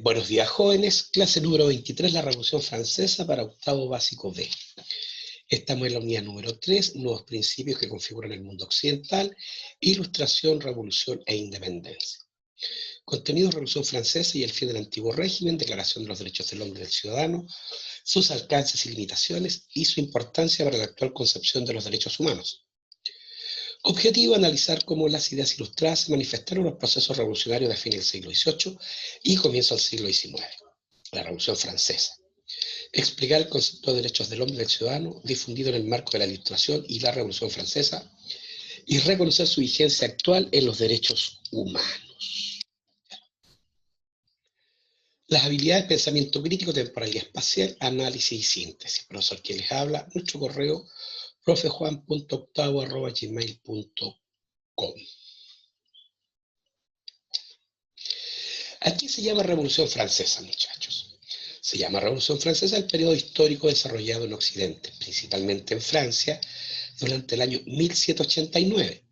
Buenos días, jóvenes. Clase número 23, la Revolución Francesa para octavo básico B. Estamos en la unidad número 3, nuevos principios que configuran el mundo occidental, ilustración, revolución e independencia. Contenido: Revolución Francesa y el fin del antiguo régimen, declaración de los derechos del hombre y del ciudadano, sus alcances y limitaciones y su importancia para la actual concepción de los derechos humanos. Objetivo: analizar cómo las ideas ilustradas se manifestaron en los procesos revolucionarios de fin del siglo XVIII y comienzo del siglo XIX, la Revolución Francesa. Explicar el concepto de derechos del hombre y del ciudadano, difundido en el marco de la Ilustración y la Revolución Francesa, y reconocer su vigencia actual en los derechos humanos. Las habilidades de pensamiento crítico, temporal y espacial, análisis y síntesis. Profesor, quien les habla, nuestro correo profejuan.octavo@gmail.com. ¿A qué se llama Revolución Francesa, muchachos? Se llama Revolución Francesa el periodo histórico desarrollado en Occidente, principalmente en Francia, durante el año 1789,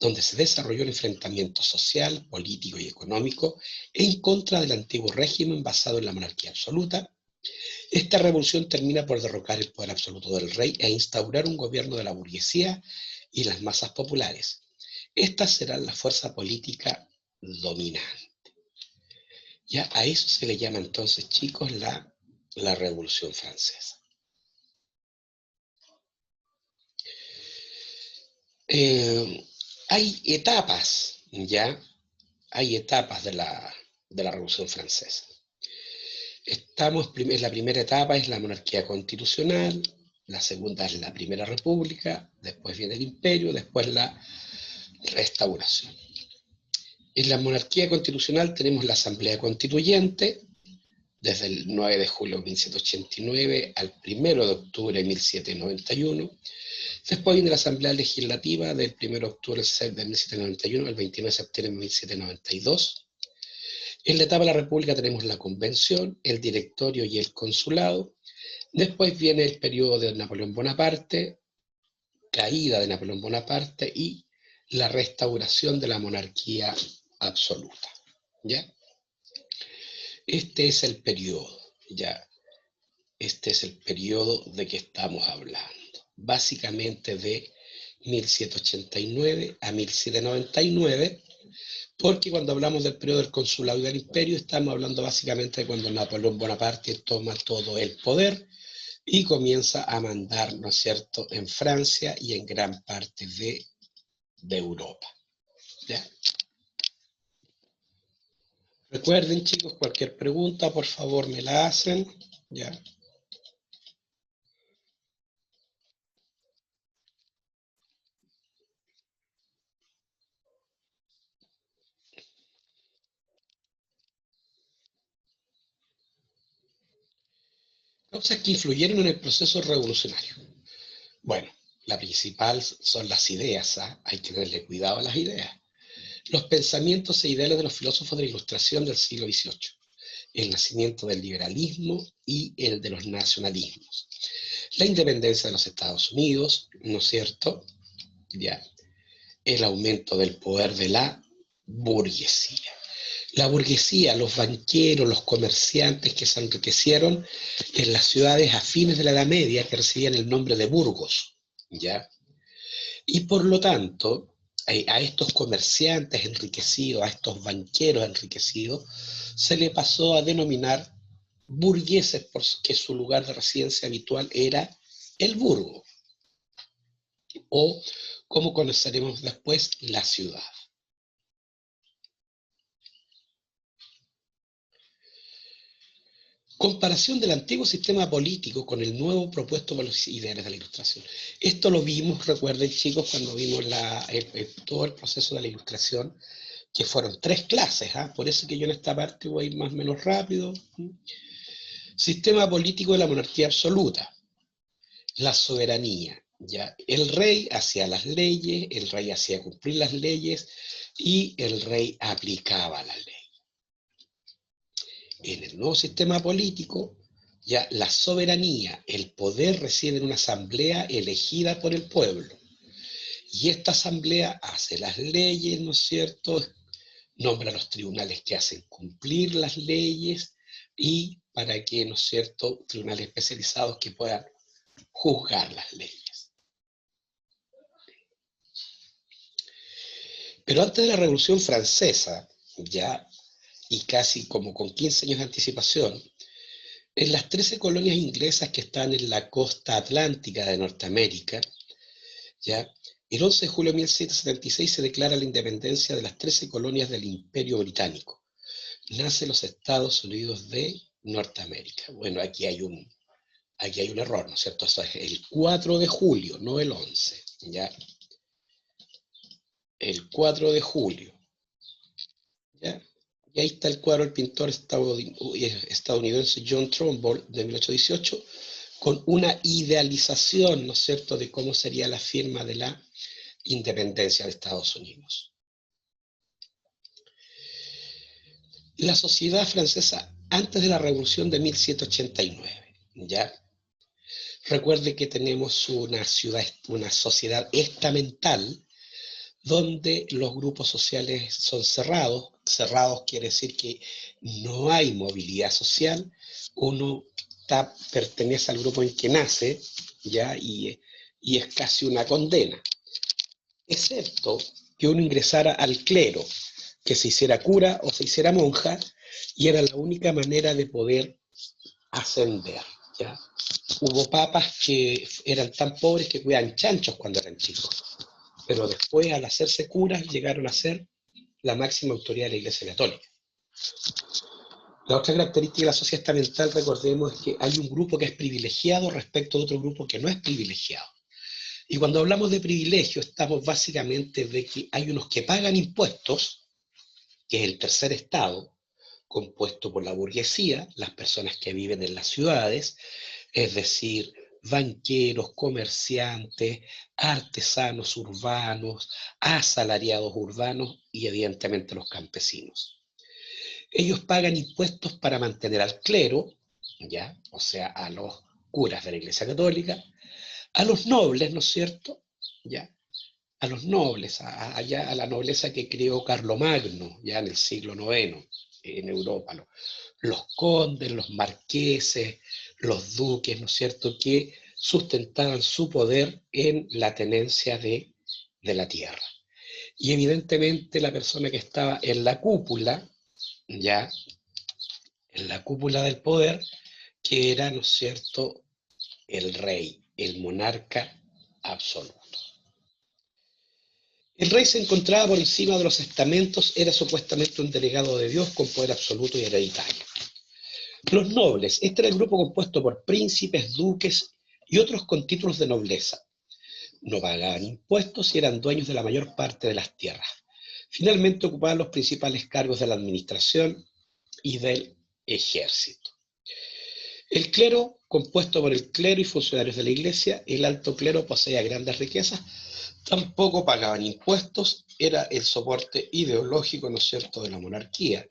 donde se desarrolló el enfrentamiento social, político y económico en contra del antiguo régimen basado en la monarquía absoluta. Esta revolución termina por derrocar el poder absoluto del rey e instaurar un gobierno de la burguesía y las masas populares. Estas serán la fuerza política dominante. Ya a eso se le llama entonces, chicos, la Revolución Francesa. Hay etapas, ¿ya? Hay etapas de la Revolución Francesa. La primera etapa es la monarquía constitucional, la segunda es la primera república, después viene el imperio, después la restauración. En la monarquía constitucional tenemos la Asamblea Constituyente, desde el 9 de julio de 1789 al 1 de octubre de 1791. Después viene la Asamblea Legislativa del 1 de octubre de 1791 al 29 de septiembre de 1792. En la etapa de la República tenemos la Convención, el Directorio y el Consulado. Después viene el periodo de Napoleón Bonaparte, caída de Napoleón Bonaparte y la restauración de la monarquía absoluta. ¿Ya? Este es el periodo, ¿ya? Este es el periodo de que estamos hablando. Básicamente de 1789 a 1799, porque cuando hablamos del periodo del consulado y del imperio, estamos hablando básicamente de cuando Napoleón Bonaparte toma todo el poder y comienza a mandar, ¿no es cierto?, en Francia y en gran parte de Europa. ¿Ya? Recuerden, chicos, cualquier pregunta, por favor, me la hacen. ¿Ya? Causas que influyeron en el proceso revolucionario. Bueno, la principal son las ideas, ¿eh? Hay que tenerle cuidado a las ideas. Los pensamientos e ideales de los filósofos de la Ilustración del siglo XVIII. El nacimiento del liberalismo y el de los nacionalismos. La independencia de los Estados Unidos, ¿no es cierto? Ya. El aumento del poder de la burguesía. La burguesía, los banqueros, los comerciantes que se enriquecieron en las ciudades a fines de la Edad Media, que recibían el nombre de burgos, ¿ya? Y por lo tanto, a estos comerciantes enriquecidos, a estos banqueros enriquecidos, se le pasó a denominar burgueses porque su lugar de residencia habitual era el burgo, o como conoceremos después, la ciudad. Comparación del antiguo sistema político con el nuevo propuesto por los ideales de la Ilustración. Esto lo vimos, recuerden, chicos, cuando vimos todo el proceso de la Ilustración, que fueron 3 clases, ¿eh? Por eso que yo en esta parte voy a ir más o menos rápido. Sistema político de la monarquía absoluta. La soberanía. ¿Ya? El rey hacía las leyes, el rey hacía cumplir las leyes y el rey aplicaba la ley. En el nuevo sistema político, ya la soberanía, el poder reside en una asamblea elegida por el pueblo. Y esta asamblea hace las leyes, ¿no es cierto?, nombra los tribunales que hacen cumplir las leyes y para que, ¿no es cierto?, tribunales especializados que puedan juzgar las leyes. Pero antes de la Revolución Francesa, ya, y casi como con 15 años de anticipación, en las 13 colonias inglesas que están en la costa atlántica de Norteamérica, ¿ya? El 11 de julio de 1776 se declara la independencia de las 13 colonias del Imperio Británico. Nace los Estados Unidos de Norteamérica. Bueno, aquí hay un error, ¿no es cierto? O sea, es el 4 de julio, no el 11, ¿ya? El 4 de julio, ¿ya? Y ahí está el cuadro del pintor estadounidense John Trumbull de 1818, con una idealización, ¿no es cierto?, de cómo sería la firma de la independencia de Estados Unidos. La sociedad francesa antes de la Revolución de 1789, ¿ya? Recuerde que tenemos una sociedad estamental donde los grupos sociales son cerrados. Cerrados quiere decir que no hay movilidad social, uno pertenece al grupo en que nace, ¿ya? Y es casi una condena, excepto que uno ingresara al clero, que se hiciera cura o se hiciera monja, y era la única manera de poder ascender, ¿ya? Hubo papas que eran tan pobres que cuidaban chanchos cuando eran chicos, pero después, al hacerse curas, llegaron a ser la máxima autoridad de la Iglesia Católica. La otra característica de la sociedad estamental, recordemos, es que hay un grupo que es privilegiado respecto de otro grupo que no es privilegiado. Y cuando hablamos de privilegio, estamos básicamente de que hay unos que pagan impuestos, que es el tercer estado, compuesto por la burguesía, las personas que viven en las ciudades, es decir, banqueros, comerciantes, artesanos urbanos, asalariados urbanos y evidentemente los campesinos. Ellos pagan impuestos para mantener al clero, ¿ya? O sea, a los curas de la Iglesia Católica, a los nobles, ¿no es cierto?, ¿ya? A los nobles, a la nobleza que creó Carlomagno, ya en el siglo IX, en Europa, los condes, los marqueses, los duques, ¿no es cierto?, que sustentaban su poder en la tenencia de la tierra. Y evidentemente la persona que estaba en la cúpula, ya, en la cúpula del poder, que era, ¿no es cierto?, el rey, el monarca absoluto. El rey se encontraba por encima de los estamentos, era supuestamente un delegado de Dios con poder absoluto y hereditario. Los nobles, este era el grupo compuesto por príncipes, duques y otros con títulos de nobleza. No pagaban impuestos y eran dueños de la mayor parte de las tierras. Finalmente ocupaban los principales cargos de la administración y del ejército. El clero, compuesto por el clero y funcionarios de la iglesia, el alto clero poseía grandes riquezas, tampoco pagaban impuestos, era el soporte ideológico, ¿no es cierto?, de la monarquía.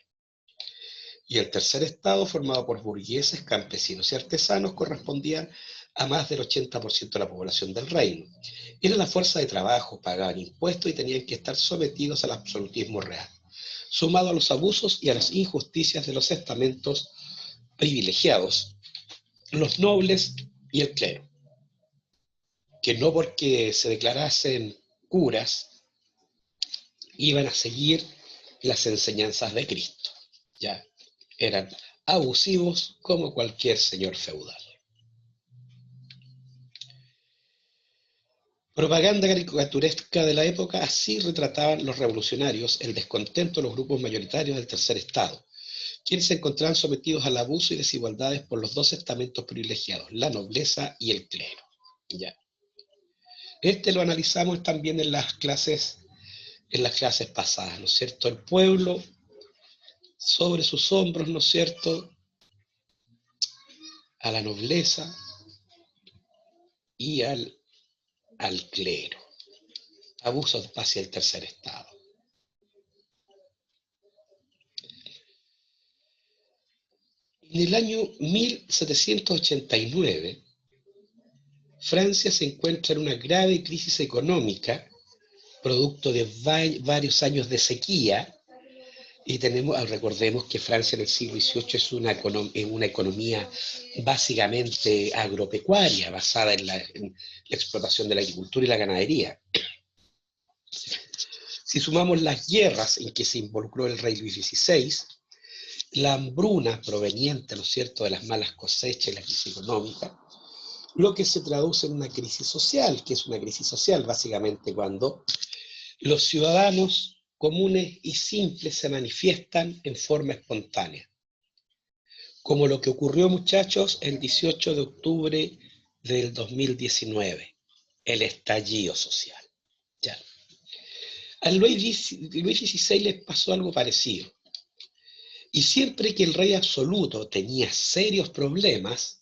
Y el tercer estado, formado por burgueses, campesinos y artesanos, correspondían a más del 80% de la población del reino. Era la fuerza de trabajo, pagaban impuestos y tenían que estar sometidos al absolutismo real, sumado a los abusos y a las injusticias de los estamentos privilegiados, los nobles y el clero, que no porque se declarasen curas iban a seguir las enseñanzas de Cristo, ya eran abusivos como cualquier señor feudal. Propaganda caricaturesca de la época, así retrataban los revolucionarios el descontento de los grupos mayoritarios del tercer estado, quienes se encontraban sometidos al abuso y desigualdades por los dos estamentos privilegiados, la nobleza y el clero. Ya. Lo analizamos también en las clases pasadas, ¿no es cierto? El pueblo sobre sus hombros, ¿no es cierto?, a la nobleza y al clero. Abusos hacia el tercer estado. En el año 1789, Francia se encuentra en una grave crisis económica, producto de varios años de sequía, Y recordemos que Francia en el siglo XVIII es una economía básicamente agropecuaria, basada en la explotación de la agricultura y la ganadería. Si sumamos las guerras en que se involucró el rey Luis XVI, la hambruna proveniente, ¿no es cierto?, de las malas cosechas y la crisis económica, lo que se traduce en una crisis social, que es una crisis social básicamente cuando los ciudadanos comunes y simples se manifiestan en forma espontánea, como lo que ocurrió, muchachos, el 18 de octubre del 2019, el estallido social. ¿Ya? A Luis XVI le pasó algo parecido. Y siempre que el rey absoluto tenía serios problemas,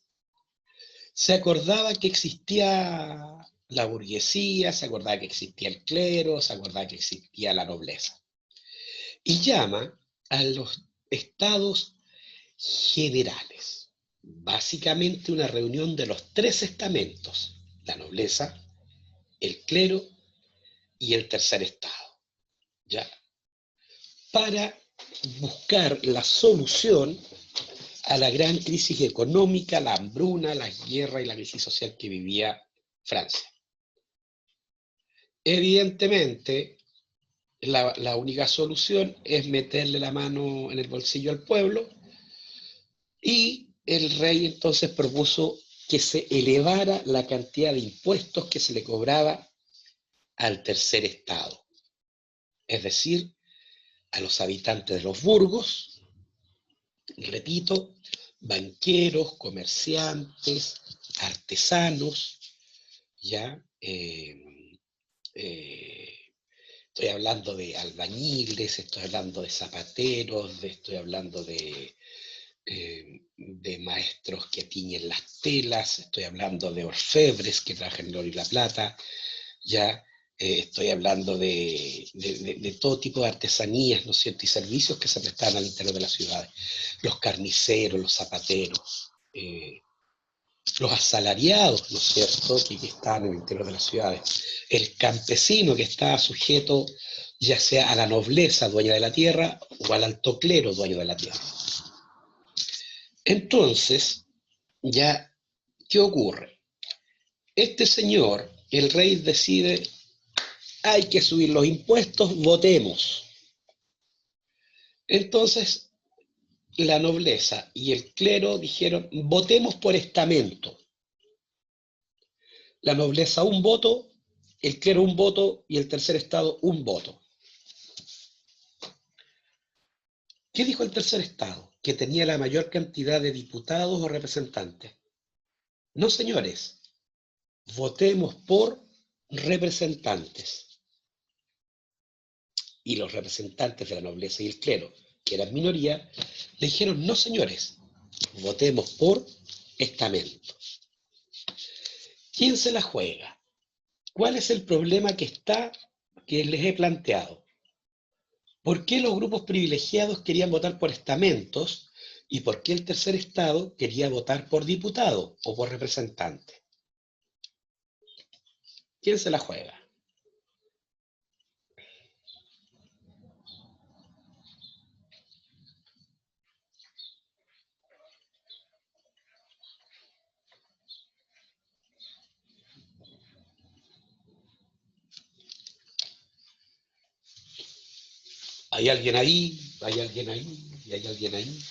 se acordaba que existía la burguesía, se acordaba que existía el clero, se acordaba que existía la nobleza. Y llama a los estados generales, básicamente una reunión de los tres estamentos, la nobleza, el clero y el tercer estado, ¿ya? Para buscar la solución a la gran crisis económica, la hambruna, la guerra y la crisis social que vivía Francia. Evidentemente, la única solución es meterle la mano en el bolsillo al pueblo, y el rey entonces propuso que se elevara la cantidad de impuestos que se le cobraba al tercer estado, es decir, a los habitantes de los burgos, repito, banqueros, comerciantes, artesanos, ¿ya? Estoy hablando de albañiles, estoy hablando de zapateros, estoy hablando de maestros que tiñen las telas, estoy hablando de orfebres que trabajan el oro y la plata, ya estoy hablando de todo tipo de artesanías, ¿no es cierto?, y servicios que se prestaban al interior de las ciudades, los carniceros, los zapateros, los asalariados, ¿no es cierto?, que estaban en el interior de las ciudades, el campesino que estaba sujeto ya sea a la nobleza, dueña de la tierra, o al alto clero, dueño de la tierra. Entonces, ya, ¿qué ocurre? Este señor, el rey, decide, hay que subir los impuestos, votemos. Entonces, la nobleza y el clero dijeron, votemos por estamento. La nobleza un voto, el clero un voto y el tercer estado un voto. ¿Qué dijo el tercer estado? Que tenía la mayor cantidad de diputados o representantes. No, señores, votemos por representantes. Y los representantes de la nobleza y el clero, que eran minoría, le dijeron, no, señores, votemos por estamento. ¿Quién se la juega? ¿Cuál es el problema que les he planteado? ¿Por qué los grupos privilegiados querían votar por estamentos y por qué el tercer estado quería votar por diputado o por representante? ¿Quién se la juega? ¿Hay alguien ahí? ¿Hay alguien ahí? ¿Y hay alguien ahí?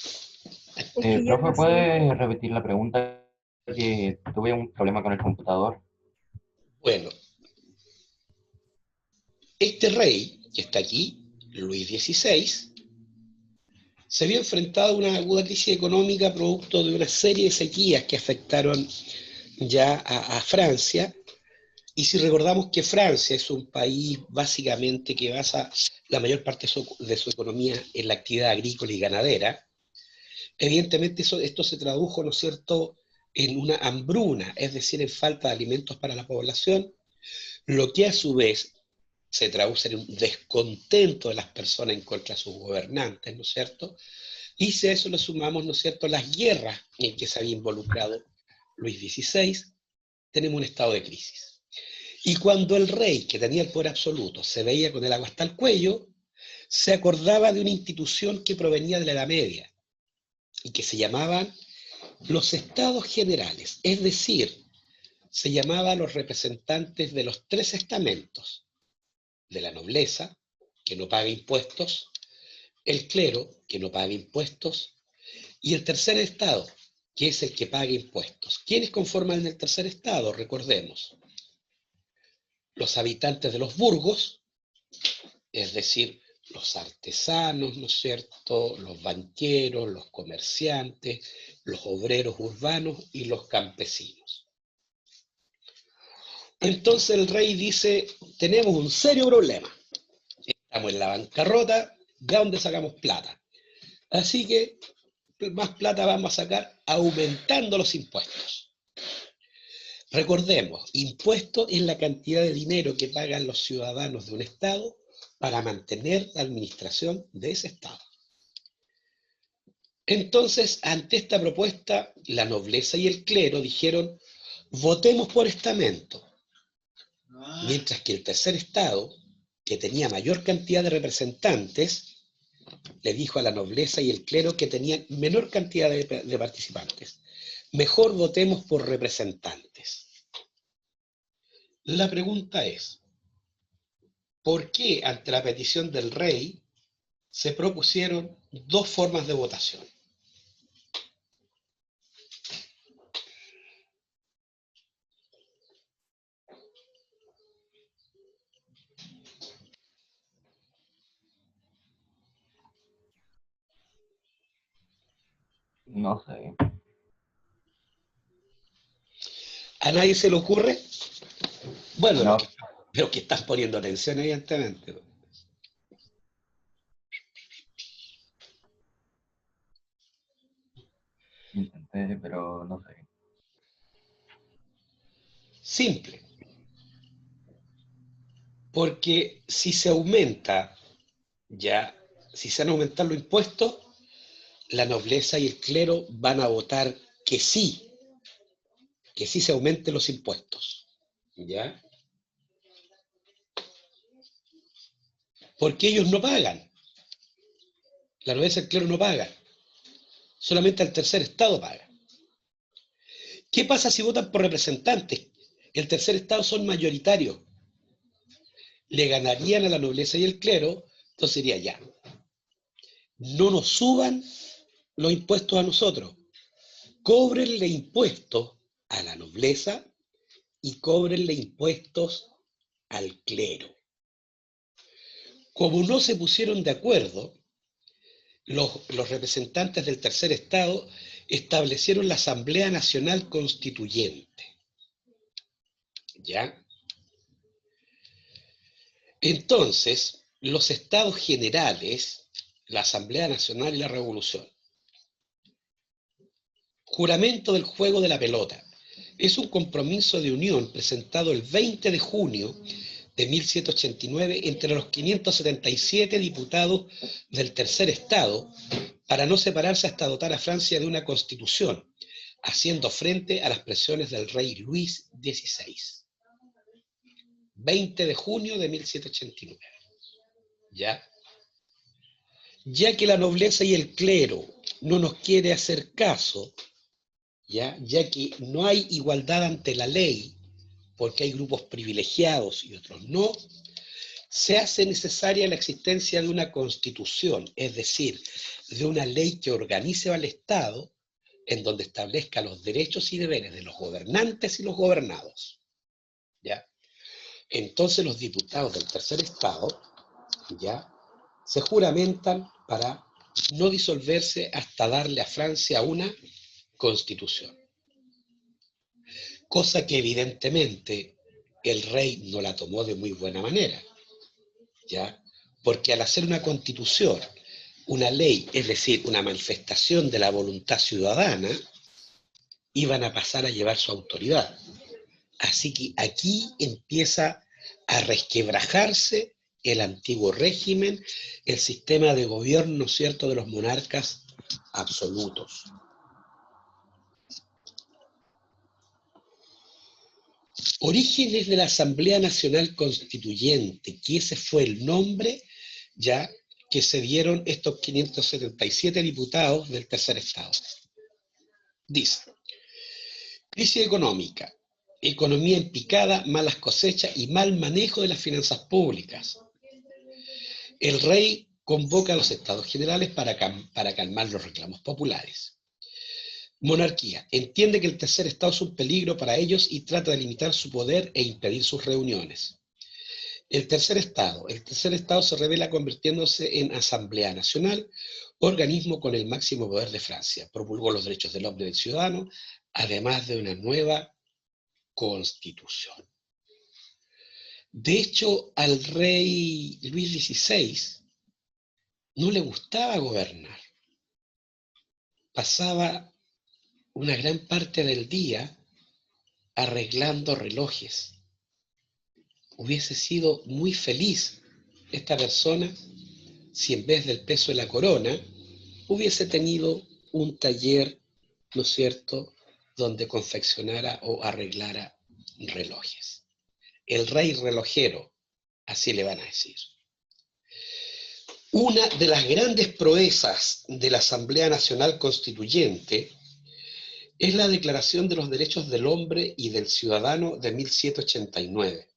Es que yo Profe, no sé. ¿puede repetir la pregunta? Que tuve un problema con el computador. Bueno, este rey que está aquí, Luis XVI, se vio enfrentado a una aguda crisis económica producto de una serie de sequías que afectaron ya a Francia. Y si recordamos que Francia es un país básicamente que basa la mayor parte de su economía en la actividad agrícola y ganadera, evidentemente esto se tradujo, ¿no es cierto?, en una hambruna, es decir, en falta de alimentos para la población, lo que a su vez se traduce en un descontento de las personas en contra de sus gobernantes, ¿no es cierto? Y si a eso le sumamos, ¿no es cierto?, las guerras en que se había involucrado Luis XVI, tenemos un estado de crisis. Y cuando el rey, que tenía el poder absoluto, se veía con el agua hasta el cuello, se acordaba de una institución que provenía de la Edad Media y que se llamaban los Estados Generales, es decir, se llamaba a los representantes de los tres estamentos, de la nobleza, que no paga impuestos, el clero, que no paga impuestos, y el tercer estado, que es el que paga impuestos. ¿Quiénes conforman el tercer estado? Recordemos, los habitantes de los burgos, es decir, los artesanos, ¿no es cierto?, los banqueros, los comerciantes, los obreros urbanos y los campesinos. Entonces el rey dice, tenemos un serio problema, estamos en la bancarrota, ¿de dónde sacamos plata? Así que más plata vamos a sacar aumentando los impuestos. Recordemos, impuesto es la cantidad de dinero que pagan los ciudadanos de un estado para mantener la administración de ese estado. Entonces, ante esta propuesta, la nobleza y el clero dijeron, votemos por estamento, mientras que el tercer estado, que tenía mayor cantidad de representantes, le dijo a la nobleza y el clero que tenían menor cantidad de participantes. Mejor votemos por representantes. La pregunta es, ¿por qué ante la petición del rey se propusieron dos formas de votación? No sé. ¿A nadie se le ocurre? Bueno, No, pero que están poniendo atención, evidentemente. intenté, pero no sé. Simple. Porque si se aumenta, ya, si se van a aumentar los impuestos, la nobleza y el clero van a votar que sí se aumenten los impuestos. ¿Ya? Porque ellos no pagan. La nobleza y el clero no pagan. Solamente el tercer estado paga. ¿Qué pasa si votan por representantes? El tercer estado son mayoritarios. Le ganarían a la nobleza y el clero, entonces diría ya, no nos suban los impuestos a nosotros, cóbrenle impuestos a la nobleza y cóbrenle impuestos al clero. Como no se pusieron de acuerdo, los representantes del tercer estado establecieron la Asamblea Nacional Constituyente. ¿Ya? Entonces, los estados generales, la Asamblea Nacional y la Revolución. Juramento del juego de la pelota. Es un compromiso de unión presentado el 20 de junio de 1789 entre los 577 diputados del tercer estado para no separarse hasta dotar a Francia de una constitución, haciendo frente a las presiones del rey Luis XVI. 20 de junio de 1789. Ya que la nobleza y el clero no nos quiere hacer caso, ya que no hay igualdad ante la ley, porque hay grupos privilegiados y otros no, se hace necesaria la existencia de una constitución, es decir, de una ley que organice al Estado en donde establezca los derechos y deberes de los gobernantes y los gobernados. ¿Ya? Entonces los diputados del tercer estado, ¿ya?, se juramentan para no disolverse hasta darle a Francia una constitución. Cosa que evidentemente el rey no la tomó de muy buena manera, ¿ya? Porque al hacer una constitución, una ley, es decir, una manifestación de la voluntad ciudadana, iban a pasar a llevar su autoridad. Así que aquí empieza a resquebrajarse el antiguo régimen, el sistema de gobierno, ¿cierto?, de los monarcas absolutos. Orígenes de la Asamblea Nacional Constituyente, que ese fue el nombre, ya que se dieron estos 577 diputados del tercer estado. Dice, crisis económica, economía en picada, malas cosechas y mal manejo de las finanzas públicas. El rey convoca a los estados generales para calmar los reclamos populares. Monarquía, entiende que el tercer estado es un peligro para ellos y trata de limitar su poder e impedir sus reuniones. El tercer estado se revela convirtiéndose en Asamblea Nacional, organismo con el máximo poder de Francia. Promulgó los derechos del hombre y del ciudadano, además de una nueva constitución. De hecho, al rey Luis XVI no le gustaba gobernar. Pasaba una gran parte del día arreglando relojes. Hubiese sido muy feliz esta persona si en vez del peso de la corona hubiese tenido un taller, ¿no es cierto?, donde confeccionara o arreglara relojes. El rey relojero, así le van a decir. Una de las grandes proezas de la Asamblea Nacional Constituyente es la Declaración de los Derechos del Hombre y del Ciudadano de 1789.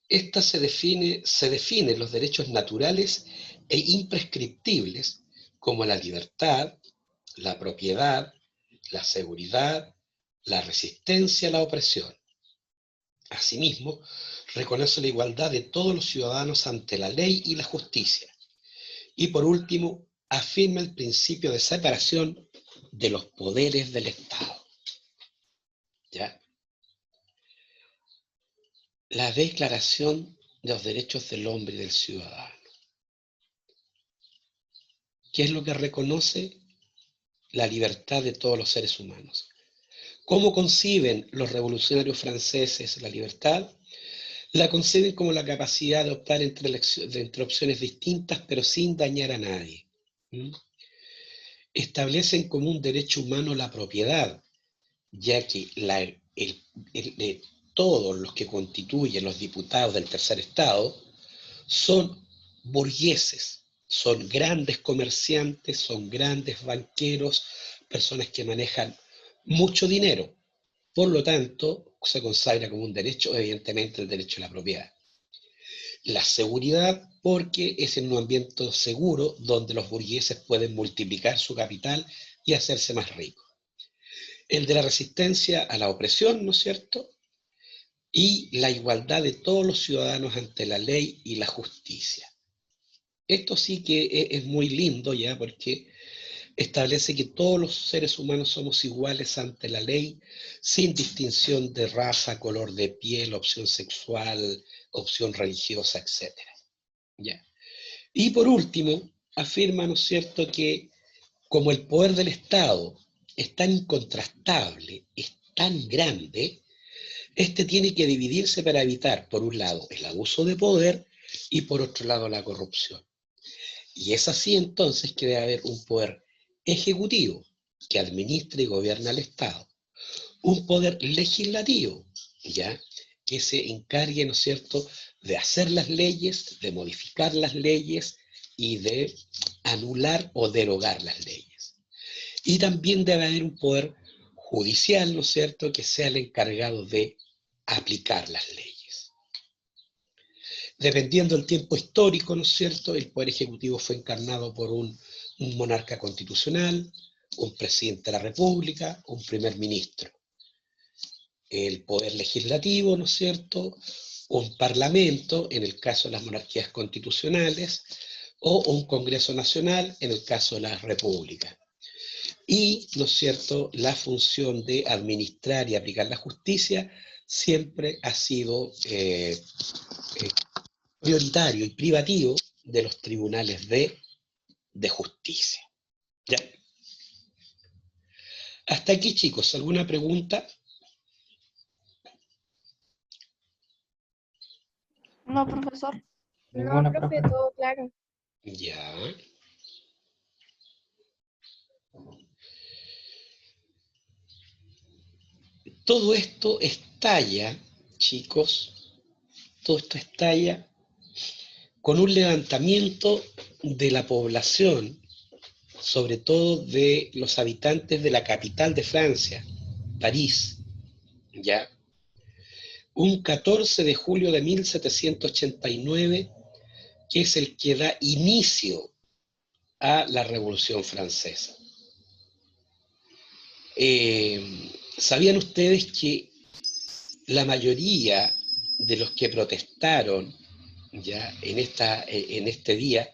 Esta se define los derechos naturales e imprescriptibles como la libertad, la propiedad, la seguridad, la resistencia a la opresión. Asimismo, reconoce la igualdad de todos los ciudadanos ante la ley y la justicia. Y por último, afirma el principio de separación de los poderes del Estado. ¿Ya? La Declaración de los Derechos del Hombre y del Ciudadano. ¿Qué es lo que reconoce? La libertad de todos los seres humanos. ¿Cómo conciben los revolucionarios franceses la libertad? La conciben como la capacidad de optar entre opciones distintas, pero sin dañar a nadie. Establecen como un derecho humano la propiedad, ya que todos los que constituyen los diputados del tercer estado son burgueses, son grandes comerciantes, son grandes banqueros, personas que manejan mucho dinero. Por lo tanto, se consagra como un derecho, evidentemente, el derecho a la propiedad. La seguridad, porque es en un ambiente seguro donde los burgueses pueden multiplicar su capital y hacerse más ricos. El de la resistencia a la opresión, ¿no es cierto? Y la igualdad de todos los ciudadanos ante la ley y la justicia. Esto sí que es muy lindo ya, porque establece que todos los seres humanos somos iguales ante la ley, sin distinción de raza, color de piel, opción sexual, opción religiosa, etc. ¿Ya? Y por último, afirma, ¿no es cierto?, que como el poder del Estado es tan incontrastable, es tan grande, este tiene que dividirse para evitar, por un lado, el abuso de poder y por otro lado, la corrupción. Y es así entonces que debe haber un poder ejecutivo que administra y gobierna el Estado, un poder legislativo, ¿ya?, que se encargue, ¿no es cierto?, de hacer las leyes, de modificar las leyes y de anular o derogar las leyes. Y también debe haber un poder judicial, ¿no es cierto?, que sea el encargado de aplicar las leyes. Dependiendo del tiempo histórico, ¿no es cierto?, el poder ejecutivo fue encarnado por un monarca constitucional, un presidente de la República, un primer ministro. El poder legislativo, ¿no es cierto?, un parlamento, en el caso de las monarquías constitucionales, o un Congreso Nacional, en el caso de las repúblicas. Y, ¿no es cierto?, la función de administrar y aplicar la justicia siempre ha sido prioritario y privativo de los tribunales de justicia. ¿Ya? Hasta aquí, chicos, ¿alguna pregunta? No, profesor. Ninguna, No, profe, profe. todo claro. Ya. Todo esto estalla, chicos, todo esto estalla con un levantamiento de la población, sobre todo de los habitantes de la capital de Francia, París, ¿ya? Un 14 de julio de 1789, que es el que da inicio a la Revolución Francesa. ¿Sabían ustedes que la mayoría de los que protestaron ya en este día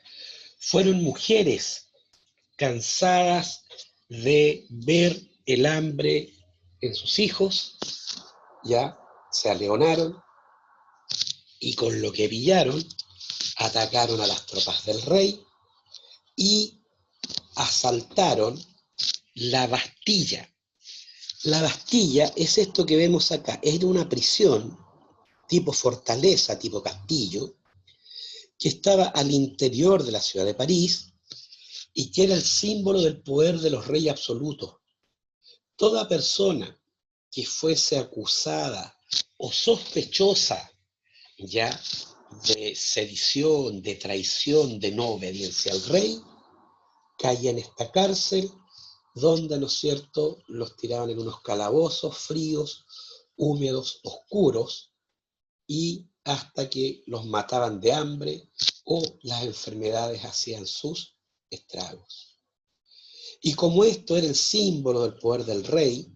fueron mujeres cansadas de ver el hambre en sus hijos? Ya se aleonaron y con lo que pillaron atacaron a las tropas del rey y asaltaron la Bastilla. La Bastilla es esto que vemos acá, era una prisión tipo fortaleza, tipo castillo, que estaba al interior de la ciudad de París y que era el símbolo del poder de los reyes absolutos. Toda persona que fuese acusada o sospechosa ya de sedición, de traición, de no obediencia al rey, caía en esta cárcel donde, ¿no es cierto?, los tiraban en unos calabozos fríos, húmedos, oscuros, y hasta que los mataban de hambre o las enfermedades hacían sus estragos. Y como esto era el símbolo del poder del rey,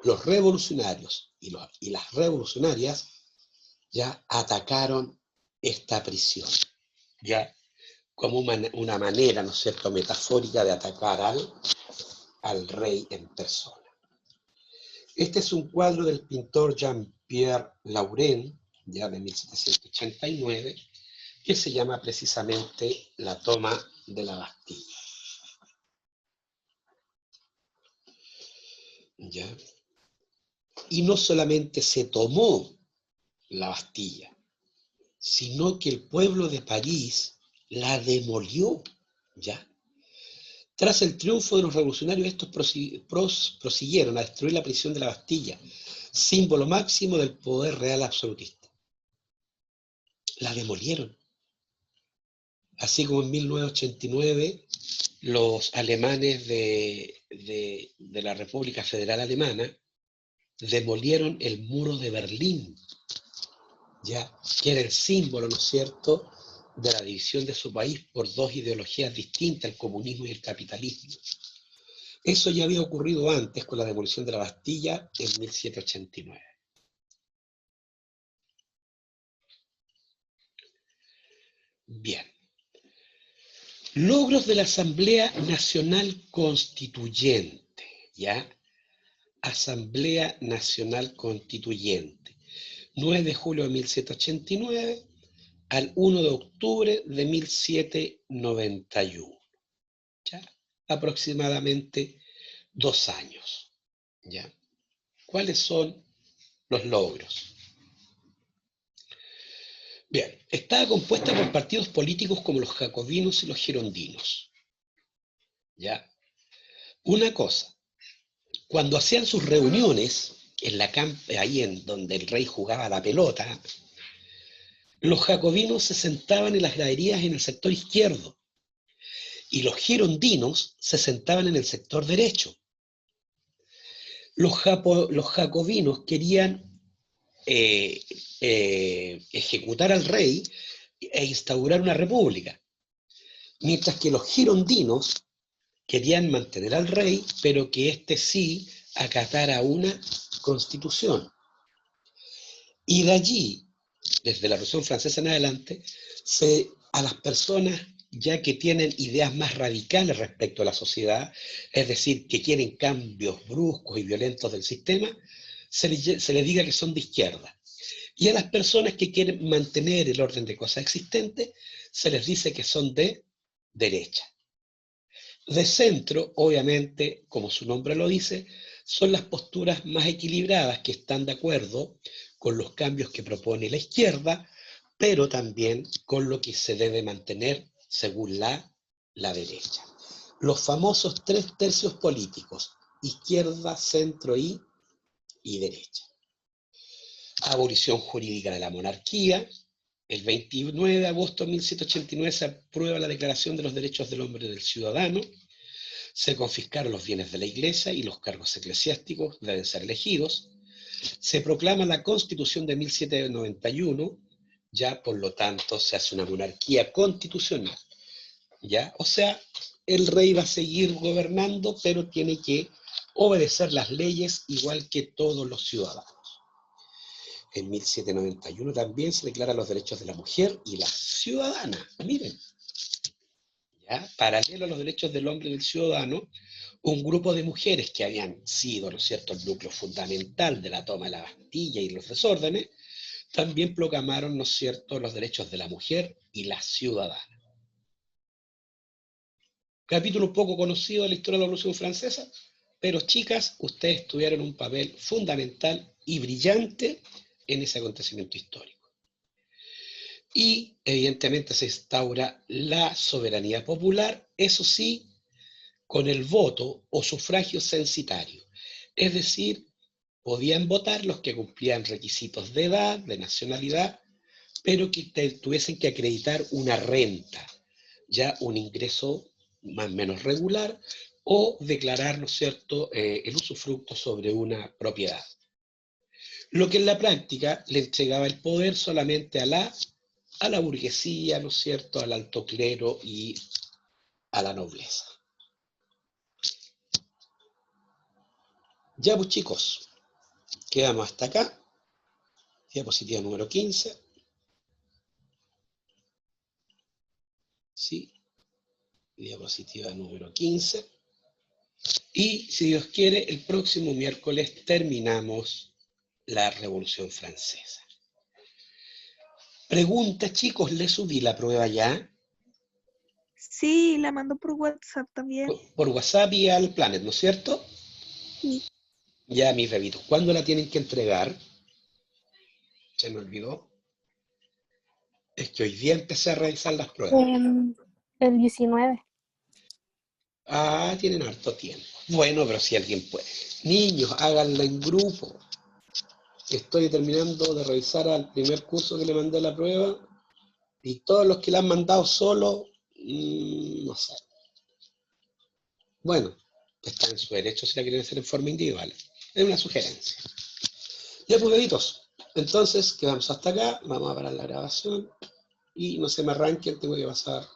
los revolucionarios y las revolucionarias ya atacaron esta prisión, ya como una manera, ¿no es cierto?, metafórica de atacar al rey en persona. Este es un cuadro del pintor Jean-Pierre Laurent, ya de 1789, que se llama precisamente La toma de la Bastilla. ¿Ya? Y no solamente se tomó la Bastilla, sino que el pueblo de París la demolió, ¿ya? Tras el triunfo de los revolucionarios, estos prosiguieron a destruir la prisión de la Bastilla, símbolo máximo del poder real absolutista. La demolieron. Así como en 1989 los alemanes de la República Federal Alemana demolieron el muro de Berlín, ya que era el símbolo, ¿no es cierto?, de la división de su país por dos ideologías distintas, el comunismo y el capitalismo. Eso ya había ocurrido antes con la demolición de la Bastilla en 1789. Bien. Logros de la Asamblea Nacional Constituyente, ¿ya? Asamblea Nacional Constituyente, 9 de julio de 1789 al 1 de octubre de 1791, ¿ya? Aproximadamente 2 años, ¿ya? ¿Cuáles son los logros? Bien, estaba compuesta por partidos políticos como los jacobinos y los girondinos, ¿ya? Una cosa, cuando hacían sus reuniones en la ahí en donde el rey jugaba la pelota, los jacobinos se sentaban en las graderías en el sector izquierdo y los girondinos se sentaban en el sector derecho. Los jacobinos querían ejecutar al rey e instaurar una república, mientras que los girondinos querían mantener al rey, pero que éste sí acatara una constitución. Y de allí, desde la Revolución Francesa en adelante, a las personas ya que tienen ideas más radicales respecto a la sociedad, es decir, que quieren cambios bruscos y violentos del sistema, se les diga que son de izquierda. Y a las personas que quieren mantener el orden de cosas existentes, se les dice que son de derecha. De centro, obviamente, como su nombre lo dice, son las posturas más equilibradas que están de acuerdo con los cambios que propone la izquierda, pero también con lo que se debe mantener según la derecha. Los famosos 3 tercios políticos, izquierda, centro y derecha. Abolición jurídica de la monarquía, El 29 de agosto de 1789 se aprueba la Declaración de los Derechos del Hombre y del Ciudadano. Se confiscaron los bienes de la Iglesia y los cargos eclesiásticos deben ser elegidos. Se proclama la Constitución de 1791, ya por lo tanto se hace una monarquía constitucional, ¿ya? O sea, el rey va a seguir gobernando, pero tiene que obedecer las leyes igual que todos los ciudadanos. En 1791 también se declaran los derechos de la mujer y la ciudadana. Miren, ¿ya? Paralelo a los derechos del hombre y del ciudadano, un grupo de mujeres que habían sido, ¿no es cierto?, el núcleo fundamental de la toma de la Bastilla y los desórdenes, también proclamaron, ¿no es cierto?, los derechos de la mujer y la ciudadana. Capítulo poco conocido de la historia de la Revolución Francesa, pero chicas, ustedes tuvieron un papel fundamental y brillante en ese acontecimiento histórico. Y evidentemente se instaura la soberanía popular, eso sí, con el voto o sufragio censitario. Es decir, podían votar los que cumplían requisitos de edad, de nacionalidad, pero que tuviesen que acreditar una renta, ya un ingreso más o menos regular, o declarar, ¿no es cierto?, el usufructo sobre una propiedad. Lo que en la práctica le entregaba el poder solamente a la burguesía, ¿no es cierto?, al alto clero y a la nobleza. Ya pues chicos, quedamos hasta acá. Diapositiva número 15. ¿Sí? Diapositiva número 15. Y si Dios quiere, el próximo miércoles terminamos la Revolución Francesa. Pregunta, chicos, ¿le subí la prueba ya? Sí, la mandó por WhatsApp también. Por WhatsApp y al Planet, ¿no es cierto? Sí. Ya, mis bebitos. ¿Cuándo la tienen que entregar? Se me olvidó. Es que hoy día empecé a revisar las pruebas. El 19. Ah, tienen harto tiempo. Bueno, pero si alguien puede. Niños, háganla en grupo. Estoy terminando de revisar al primer curso que le mandé la prueba y todos los que la han mandado solo, no sé. Bueno, está en su derecho si la quieren hacer en forma individual. Es una sugerencia. Ya pues, bebitos. Entonces, quedamos hasta acá. Vamos a parar la grabación y no se me arranquen, tengo que pasar